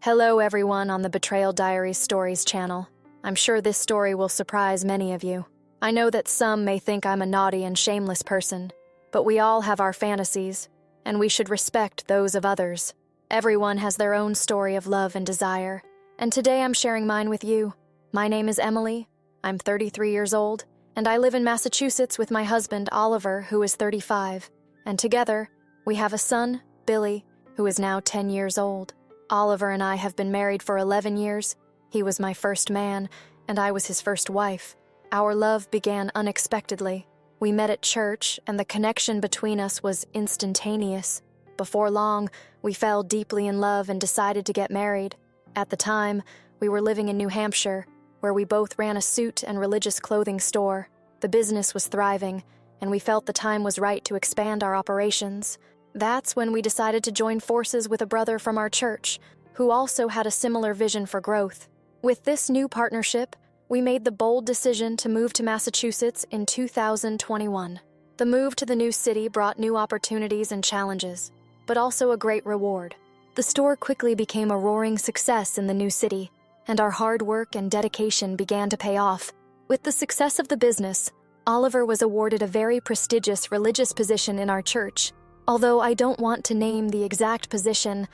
Hello everyone on the Betrayal Diaries Stories channel. I'm sure this story will surprise many of you. I know that some may think I'm a naughty and shameless person, but we all have our fantasies, and we should respect those of others. Everyone has their own story of love and desire, and today I'm sharing mine with you. My name is Emily, I'm 33 years old, and I live in Massachusetts with my husband, Oliver, who is 35, and together, we have a son, Billy, who is now 10 years old. Oliver and I have been married for 11 years. He was my first man, and I was his first wife. Our love began unexpectedly. We met at church, and the connection between us was instantaneous. Before long, we fell deeply in love and decided to get married. At the time, we were living in New Hampshire, where we both ran a suit and religious clothing store. The business was thriving, and we felt the time was right to expand our operations. That's when we decided to join forces with a brother from our church, who also had a similar vision for growth. With this new partnership, we made the bold decision to move to Massachusetts in 2021. The move to the new city brought new opportunities and challenges, but also a great reward. The store quickly became a roaring success in the new city, and our hard work and dedication began to pay off. With the success of the business, Oliver was awarded a very prestigious religious position in our church. Although I don't want to name the exact position,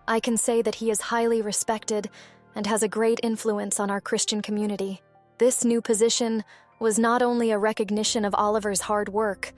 I can say that he is highly respected and has a great influence on our Christian community. This new position was not only a recognition of Oliver's hard work,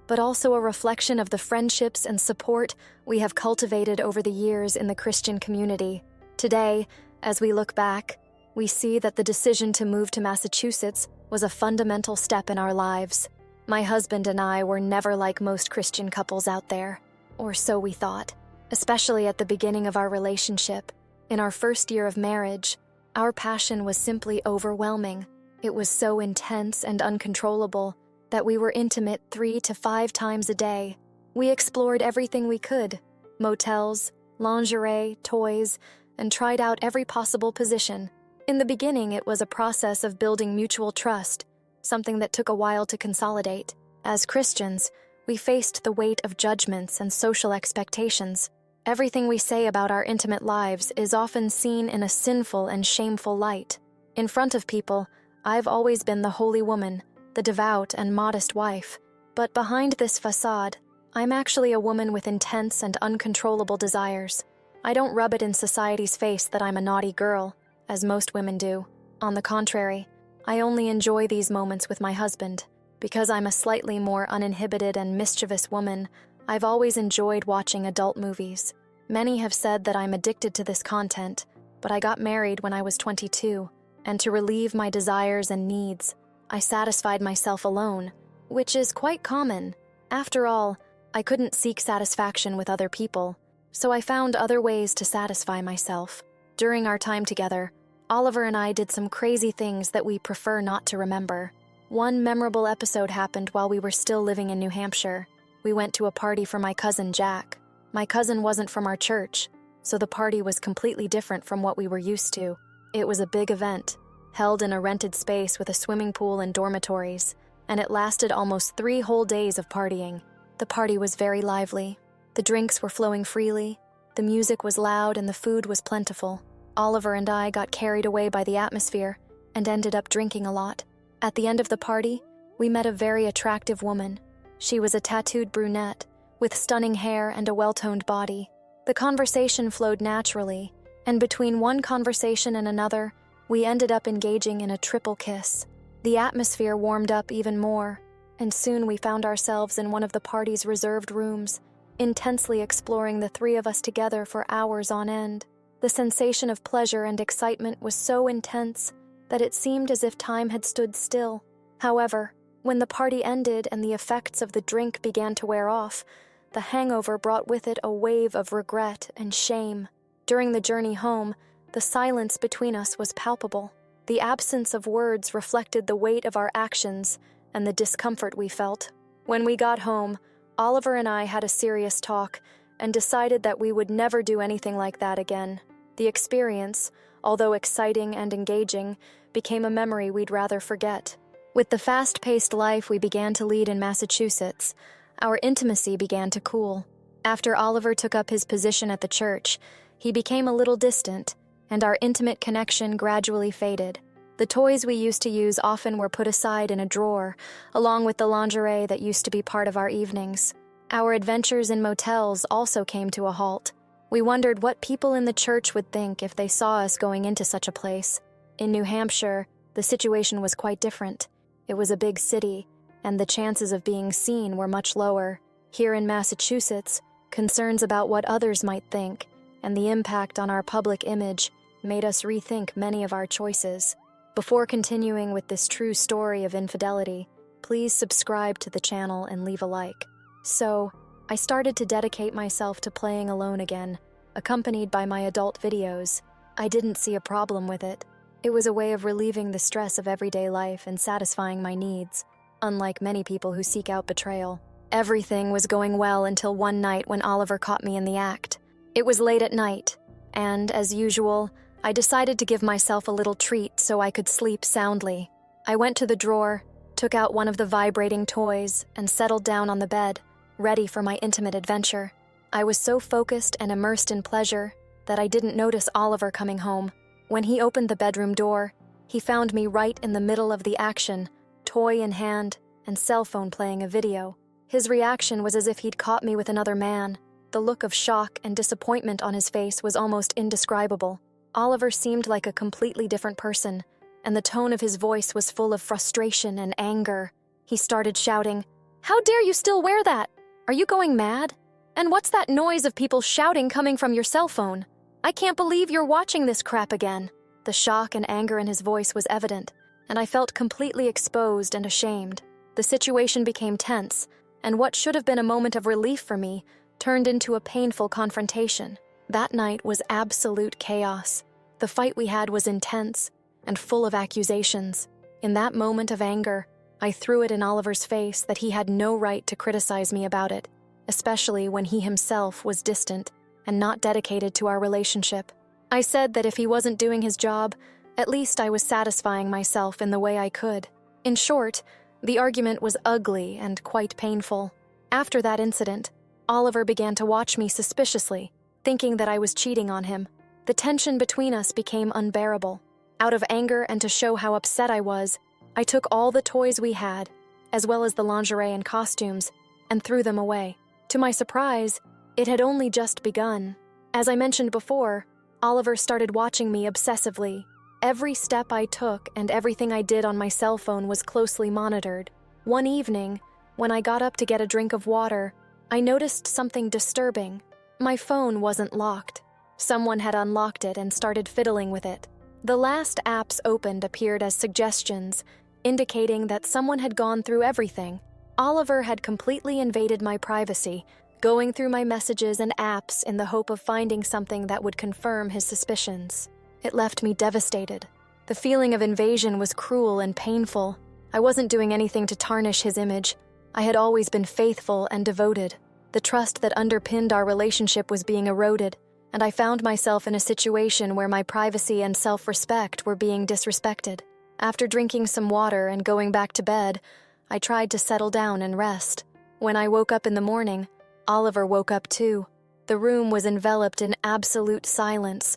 but also a reflection of the friendships and support we have cultivated over the years in the Christian community. Today, as we look back, we see that the decision to move to Massachusetts was a fundamental step in our lives. My husband and I were never like most Christian couples out there, or so we thought, especially at the beginning of our relationship. In our first year of marriage, our passion was simply overwhelming. It was so intense and uncontrollable that we were intimate 3 to 5 times a day. We explored everything we could: motels, lingerie, toys, and tried out every possible position. In the beginning, it was a process of building mutual trust, something that took a while to consolidate. As Christians, we faced the weight of judgments and social expectations. Everything we say about our intimate lives is often seen in a sinful and shameful light. In front of people, I've always been the holy woman, the devout and modest wife. But behind this facade, I'm actually a woman with intense and uncontrollable desires. I don't rub it in society's face that I'm a naughty girl, as most women do. On the contrary, I only enjoy these moments with my husband. Because I'm a slightly more uninhibited and mischievous woman, I've always enjoyed watching adult movies. Many have said that I'm addicted to this content, but I got married when I was 22, and to relieve my desires and needs, I satisfied myself alone, which is quite common. After all, I couldn't seek satisfaction with other people, so I found other ways to satisfy myself. During our time together, Oliver and I did some crazy things that we prefer not to remember. One memorable episode happened while we were still living in New Hampshire. We went to a party for my cousin Jack. My cousin wasn't from our church, so the party was completely different from what we were used to. It was a big event, held in a rented space with a swimming pool and dormitories, and it lasted almost 3 whole days of partying. The party was very lively. The drinks were flowing freely, the music was loud, and the food was plentiful. Oliver and I got carried away by the atmosphere and ended up drinking a lot. At the end of the party, we met a very attractive woman. She was a tattooed brunette with stunning hair and a well-toned body. The conversation flowed naturally, and between one conversation and another, we ended up engaging in a triple kiss. The atmosphere warmed up even more, and soon we found ourselves in one of the party's reserved rooms, intensely exploring the 3 of us together for hours on end. The sensation of pleasure and excitement was so intense that it seemed as if time had stood still. However, when the party ended and the effects of the drink began to wear off, the hangover brought with it a wave of regret and shame. During the journey home, the silence between us was palpable. The absence of words reflected the weight of our actions and the discomfort we felt. When we got home, Oliver and I had a serious talk and decided that we would never do anything like that again. The experience, although exciting and engaging, became a memory we'd rather forget. With the fast-paced life we began to lead in Massachusetts, our intimacy began to cool. After Oliver took up his position at the church, He became a little distant, and our intimate connection gradually faded. The toys we used to use often were put aside in a drawer, along with the lingerie that used to be part of our evenings. Our adventures in motels also came to a halt. We wondered what people in the church would think if they saw us going into such a place. In New Hampshire, the situation was quite different. It was a big city, and the chances of being seen were much lower. Here in Massachusetts, concerns about what others might think and the impact on our public image made us rethink many of our choices. Before continuing with this true story of infidelity, please subscribe to the channel and leave a like. So, I started to dedicate myself to playing alone again, accompanied by my adult videos. I didn't see a problem with it. It was a way of relieving the stress of everyday life and satisfying my needs, unlike many people who seek out betrayal. Everything was going well until one night when Oliver caught me in the act. It was late at night, and, as usual, I decided to give myself a little treat so I could sleep soundly. I went to the drawer, took out one of the vibrating toys, and settled down on the bed, ready for my intimate adventure. I was so focused and immersed in pleasure that I didn't notice Oliver coming home. When he opened the bedroom door, he found me right in the middle of the action, toy in hand and cell phone playing a video. His reaction was as if he'd caught me with another man. The look of shock and disappointment on his face was almost indescribable. Oliver seemed like a completely different person, and the tone of his voice was full of frustration and anger. He started shouting, "How dare you still wear that? Are you going mad? And what's that noise of people shouting coming from your cell phone? I can't believe you're watching this crap again." The shock and anger in his voice was evident, and I felt completely exposed and ashamed. The situation became tense, and what should have been a moment of relief for me turned into a painful confrontation. That night was absolute chaos. The fight we had was intense and full of accusations. In that moment of anger, I threw it in Oliver's face that he had no right to criticize me about it, especially when he himself was distant and not dedicated to our relationship. I said that if he wasn't doing his job, at least I was satisfying myself in the way I could. In short, the argument was ugly and quite painful. After that incident, Oliver began to watch me suspiciously, thinking that I was cheating on him. The tension between us became unbearable. Out of anger and to show how upset I was, I took all the toys we had, as well as the lingerie and costumes, and threw them away. To my surprise, it had only just begun. As I mentioned before, Oliver started watching me obsessively. Every step I took and everything I did on my cell phone was closely monitored. One evening, when I got up to get a drink of water, I noticed something disturbing. My phone wasn't locked. Someone had unlocked it and started fiddling with it. The last apps opened appeared as suggestions, indicating that someone had gone through everything. Oliver had completely invaded my privacy, going through my messages and apps in the hope of finding something that would confirm his suspicions. It left me devastated. The feeling of invasion was cruel and painful. I wasn't doing anything to tarnish his image. I had always been faithful and devoted. The trust that underpinned our relationship was being eroded, and I found myself in a situation where my privacy and self-respect were being disrespected. After drinking some water and going back to bed, I tried to settle down and rest. When I woke up in the morning, Oliver woke up too. The room was enveloped in absolute silence,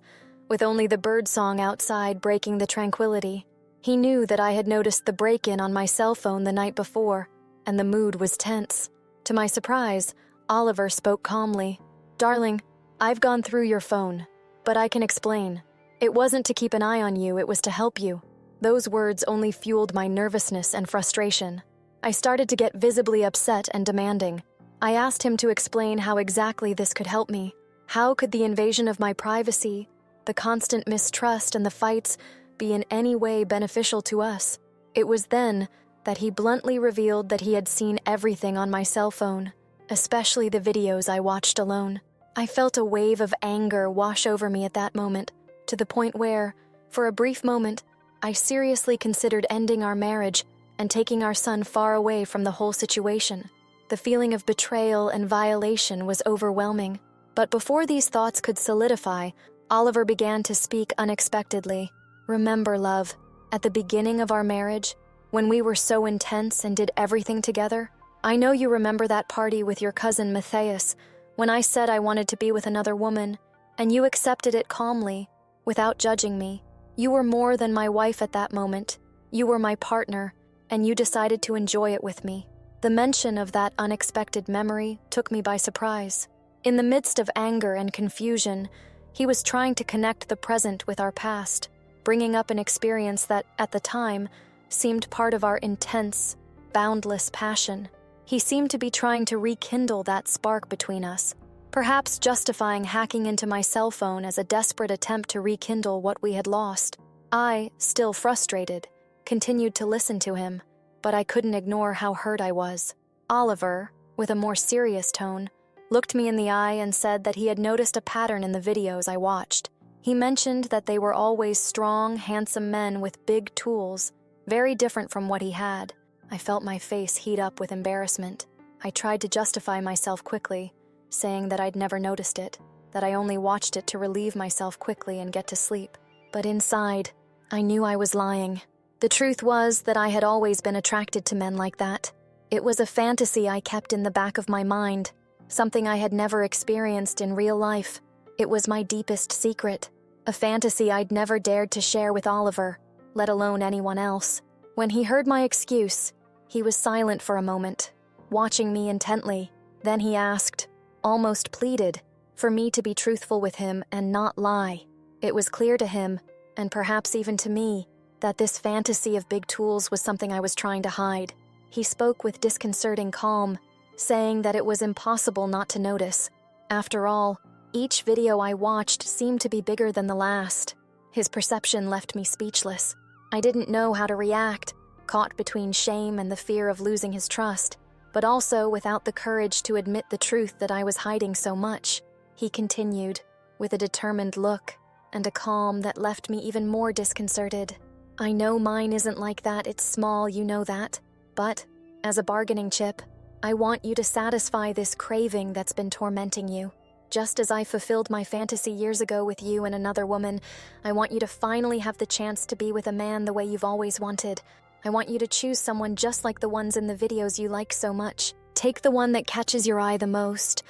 with only the birdsong outside breaking the tranquility. He knew that I had noticed the break-in on my cell phone the night before, and the mood was tense. To my surprise, Oliver spoke calmly. "Darling, I've gone through your phone, but I can explain. It wasn't to keep an eye on you, it was to help you." Those words only fueled my nervousness and frustration. I started to get visibly upset and demanding. I asked him to explain how exactly this could help me. How could the invasion of my privacy, the constant mistrust and the fights be in any way beneficial to us? It was then that he bluntly revealed that he had seen everything on my cell phone, especially the videos I watched alone. I felt a wave of anger wash over me at that moment, to the point where, for a brief moment, I seriously considered ending our marriage and taking our son far away from the whole situation. The feeling of betrayal and violation was overwhelming. But before these thoughts could solidify, Oliver began to speak unexpectedly. "Remember, love, at the beginning of our marriage, when we were so intense and did everything together, I know you remember that party with your cousin Matthias, when I said I wanted to be with another woman, and you accepted it calmly, without judging me. You were more than my wife at that moment. You were my partner, and you decided to enjoy it with me. The mention of that unexpected memory took me by surprise. In the midst of anger and confusion, he was trying to connect the present with our past, bringing up an experience that, at the time, seemed part of our intense, boundless passion. He seemed to be trying to rekindle that spark between us, perhaps justifying hacking into my cell phone as a desperate attempt to rekindle what we had lost. I, still frustrated, continued to listen to him, but I couldn't ignore how hurt I was. Oliver, with a more serious tone, looked me in the eye and said that he had noticed a pattern in the videos I watched. He mentioned that they were always strong, handsome men with big tools, very different from what he had. I felt my face heat up with embarrassment. I tried to justify myself quickly, saying that I'd never noticed it, that I only watched it to relieve myself quickly and get to sleep. But inside, I knew I was lying. The truth was that I had always been attracted to men like that. It was a fantasy I kept in the back of my mind, something I had never experienced in real life. It was my deepest secret, a fantasy I'd never dared to share with Oliver, let alone anyone else. When he heard my excuse, he was silent for a moment, watching me intently. Then he asked, almost pleaded, for me to be truthful with him and not lie. It was clear to him, and perhaps even to me, that this fantasy of big tools was something I was trying to hide. He spoke with disconcerting calm, saying that it was impossible not to notice. After all, each video I watched seemed to be bigger than the last. His perception left me speechless. I didn't know how to react, caught between shame and the fear of losing his trust, but also without the courage to admit the truth that I was hiding so much. He continued, with a determined look and a calm that left me even more disconcerted. I know mine isn't like that, it's small, you know that. But, as a bargaining chip, I want you to satisfy this craving that's been tormenting you. Just as I fulfilled my fantasy years ago with you and another woman, I want you to finally have the chance to be with a man the way you've always wanted. I want you to choose someone just like the ones in the videos you like so much. Take the one that catches your eye the most,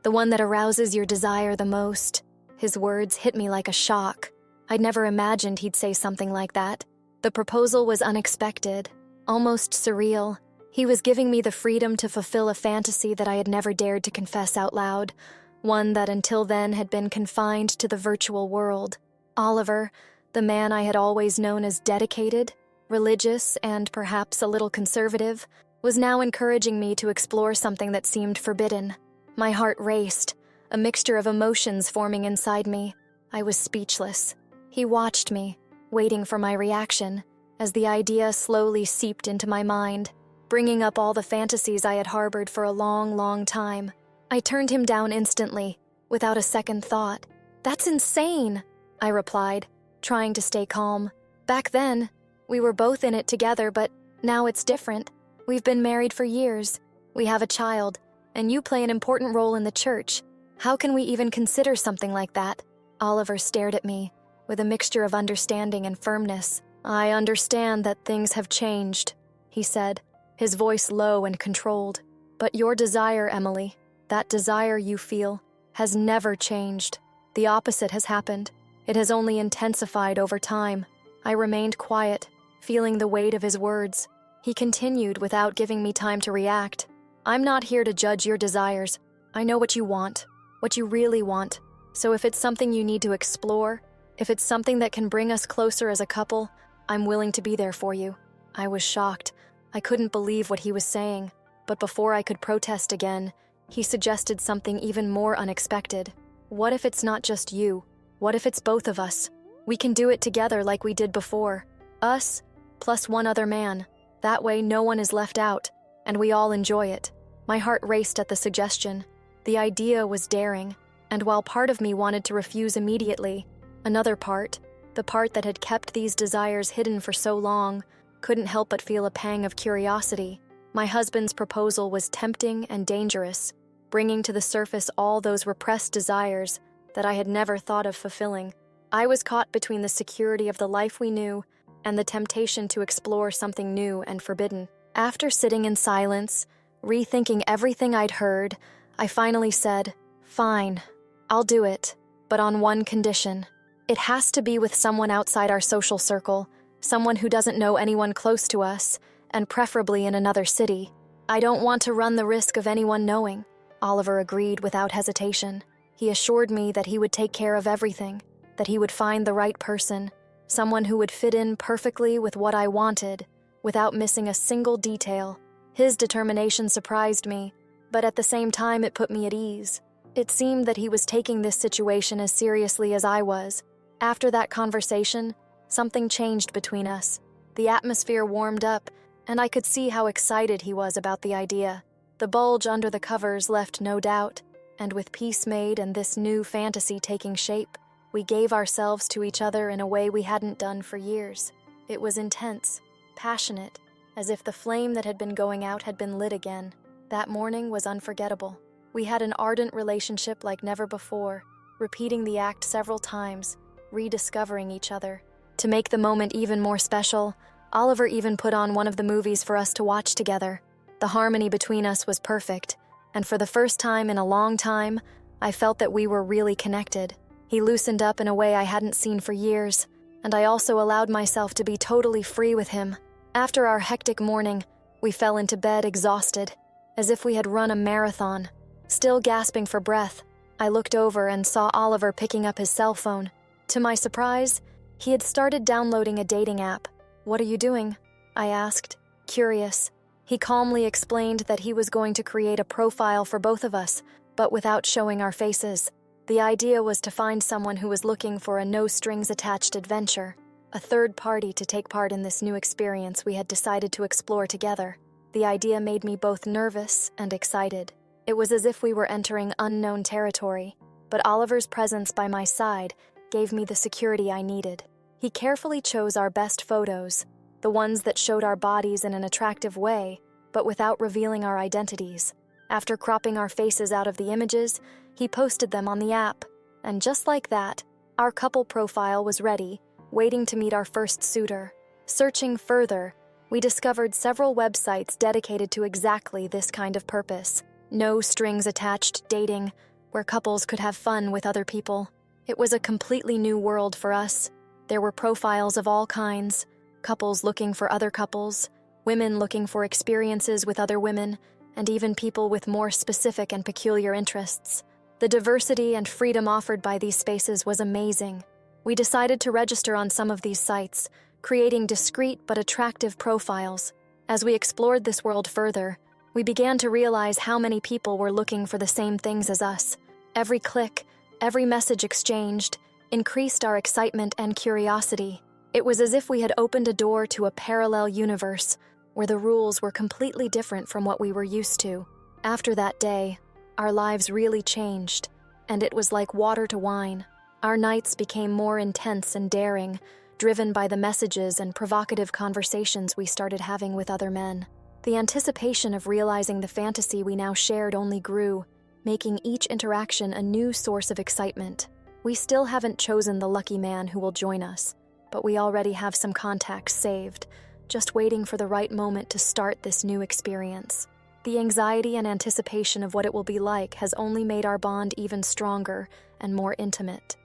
the one that arouses your desire the most. His words hit me like a shock. I'd never imagined he'd say something like that. The proposal was unexpected, almost surreal. He was giving me the freedom to fulfill a fantasy that I had never dared to confess out loud, one that until then had been confined to the virtual world. Oliver, the man I had always known as dedicated, religious, and perhaps a little conservative, was now encouraging me to explore something that seemed forbidden. My heart raced, a mixture of emotions forming inside me. I was speechless. He watched me, waiting for my reaction, as the idea slowly seeped into my mind, bringing up all the fantasies I had harbored for a long, long time. I turned him down instantly, without a second thought. "That's insane," I replied, trying to stay calm. "Back then, we were both in it together, but now it's different. We've been married for years. We have a child, and you play an important role in the church. How can we even consider something like that?" Oliver stared at me, with a mixture of understanding and firmness. "I understand that things have changed," he said, his voice low and controlled. "But your desire, Emily, that desire you feel, has never changed. The opposite has happened. It has only intensified over time." I remained quiet, feeling the weight of his words. He continued without giving me time to react. "I'm not here to judge your desires. I know what you want, what you really want. So if it's something you need to explore, if it's something that can bring us closer as a couple, I'm willing to be there for you." I was shocked. I couldn't believe what he was saying. But before I could protest again, he suggested something even more unexpected. "What if it's not just you? What if it's both of us? We can do it together like we did before. Us, plus one other man. That way no one is left out, and we all enjoy it." My heart raced at the suggestion. The idea was daring, and while part of me wanted to refuse immediately, another part, the part that had kept these desires hidden for so long, couldn't help but feel a pang of curiosity. My husband's proposal was tempting and dangerous, bringing to the surface all those repressed desires that I had never thought of fulfilling. I was caught between the security of the life we knew and the temptation to explore something new and forbidden. After sitting in silence, rethinking everything I'd heard, I finally said, "Fine, I'll do it." but on one condition. It has to be with someone outside our social circle, someone who doesn't know anyone close to us, and preferably in another city. I don't want to run the risk of anyone knowing. Oliver agreed without hesitation. He assured me that he would take care of everything, that he would find the right person, someone who would fit in perfectly with what I wanted, without missing a single detail. His determination surprised me, but at the same time it put me at ease. It seemed that he was taking this situation as seriously as I was. After that conversation, something changed between us. The atmosphere warmed up, and I could see how excited he was about the idea. The bulge under the covers left no doubt, and with peace made and this new fantasy taking shape, we gave ourselves to each other in a way we hadn't done for years. It was intense, passionate, as if the flame that had been going out had been lit again. That morning was unforgettable. We had an ardent relationship like never before, repeating the act several times, rediscovering each other. To make the moment even more special, Oliver even put on one of the movies for us to watch together. The harmony between us was perfect, and for the first time in a long time, I felt that we were really connected. He loosened up in a way I hadn't seen for years, and I also allowed myself to be totally free with him. After our hectic morning, we fell into bed exhausted, as if we had run a marathon. Still gasping for breath, I looked over and saw Oliver picking up his cell phone. To my surprise, he had started downloading a dating app. "What are you doing?" I asked, curious. He calmly explained that he was going to create a profile for both of us, but without showing our faces. The idea was to find someone who was looking for a no-strings-attached adventure, a third party to take part in this new experience we had decided to explore together. The idea made me both nervous and excited. It was as if we were entering unknown territory, but Oliver's presence by my side gave me the security I needed. He carefully chose our best photos, the ones that showed our bodies in an attractive way, but without revealing our identities. After cropping our faces out of the images, he posted them on the app, and just like that, our couple profile was ready, waiting to meet our first suitor. Searching further, we discovered several websites dedicated to exactly this kind of purpose. No strings attached dating, where couples could have fun with other people. It was a completely new world for us. There were profiles of all kinds, couples looking for other couples, women looking for experiences with other women, and even people with more specific and peculiar interests. The diversity and freedom offered by these spaces was amazing. We decided to register on some of these sites, creating discreet but attractive profiles. As we explored this world further, we began to realize how many people were looking for the same things as us. Every click, every message exchanged, increased our excitement and curiosity. It was as if we had opened a door to a parallel universe, where the rules were completely different from what we were used to. After that day, our lives really changed, and it was like water to wine. Our nights became more intense and daring, driven by the messages and provocative conversations we started having with other men. The anticipation of realizing the fantasy we now shared only grew, making each interaction a new source of excitement. We still haven't chosen the lucky man who will join us, but we already have some contacts saved, just waiting for the right moment to start this new experience. The anxiety and anticipation of what it will be like has only made our bond even stronger and more intimate.